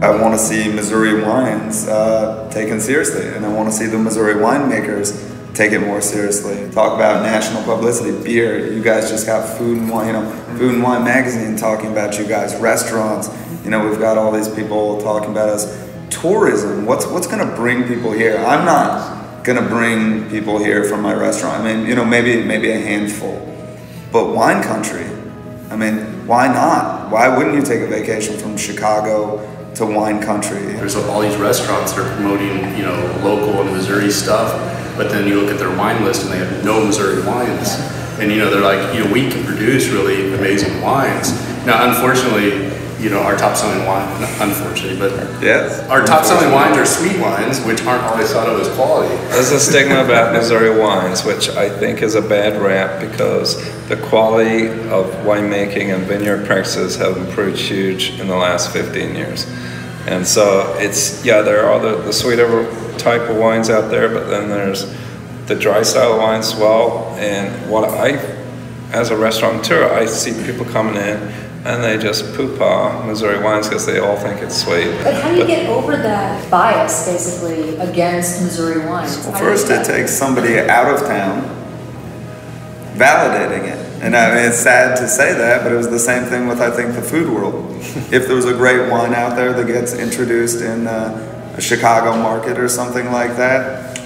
I want to see Missouri wines taken seriously, and I want to see the Missouri winemakers take it more seriously. Talk about national publicity, beer. You guys just got Food and Wine, Food and Wine magazine talking about you guys. Restaurants, we've got all these people talking about us. Tourism. What's going to bring people here? I'm not going to bring people here from my restaurant. I mean, maybe a handful, but wine country. I mean, why not? Why wouldn't you take a vacation from Chicago to wine country? There's all these restaurants that are promoting, local and Missouri stuff, but then you look at their wine list and they have no Missouri wines. And they're like, we can produce really amazing wines. Now, unfortunately, our top selling wine, not unfortunately, but yes, our top selling wines are sweet wines, which aren't always thought of as quality. There's a stigma about Missouri wines, which I think is a bad rap because the quality of winemaking and vineyard practices have improved huge in the last 15 years. And so there are the sweeter type of wines out there, but then there's the dry style wines as well. And as a restaurateur, I see people coming in and they just poo-pah Missouri wines because they all think it's sweet. But how do you get over that bias, basically, against Missouri wines? Well, first it takes somebody out of town validating it. And I mean, it's sad to say that, but it was the same thing with, I think, the food world. If there was a great wine out there that gets introduced in a Chicago market or something like that,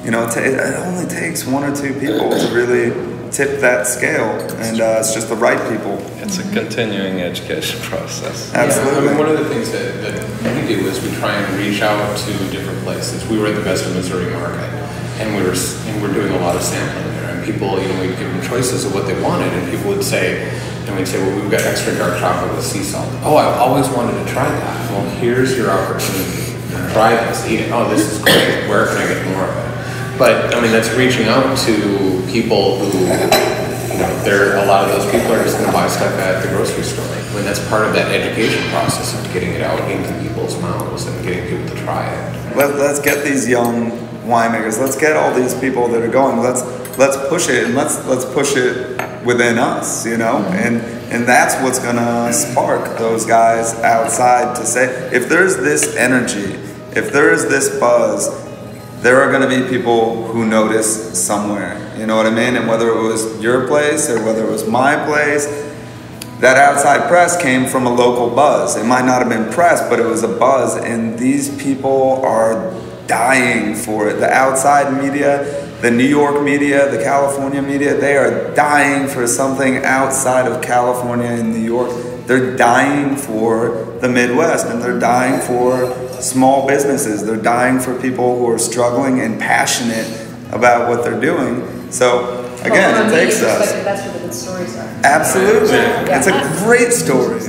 it only takes one or two people to really tip that scale, and it's just the right people. It's a continuing education process. Absolutely. Yeah, one of the things that we do is we try and reach out to different places. We were at the Best of Missouri market, and we're doing a lot of sampling there. And people, we'd give them choices of what they wanted, and people would say, well, we've got extra dark chocolate with sea salt. Oh, I've always wanted to try that. Well, here's your opportunity. Try this, eat it. Oh, this is great. Where can I get more of it? But that's reaching out to people who, a lot of those people are just going to buy stuff at the grocery store. That's part of that education process of getting it out into people's mouths and getting people to try it. Let's get these young winemakers. Let's get all these people that are going. Let's push it, and let's push it within us, and that's what's going to spark those guys outside to say, if there's this energy, if there is this buzz, there are going to be people who notice somewhere, you know what I mean? And whether it was your place or whether it was my place, that outside press came from a local buzz. It might not have been press, but it was a buzz, and these people are dying for it. The outside media, the New York media, the California media, they are dying for something outside of California and New York. They're dying for the Midwest, and they're dying for small businesses. They're dying for people who are struggling and passionate about what they're doing. So again, it takes us. That's where the good stories are. Absolutely. Yeah. It's a great story.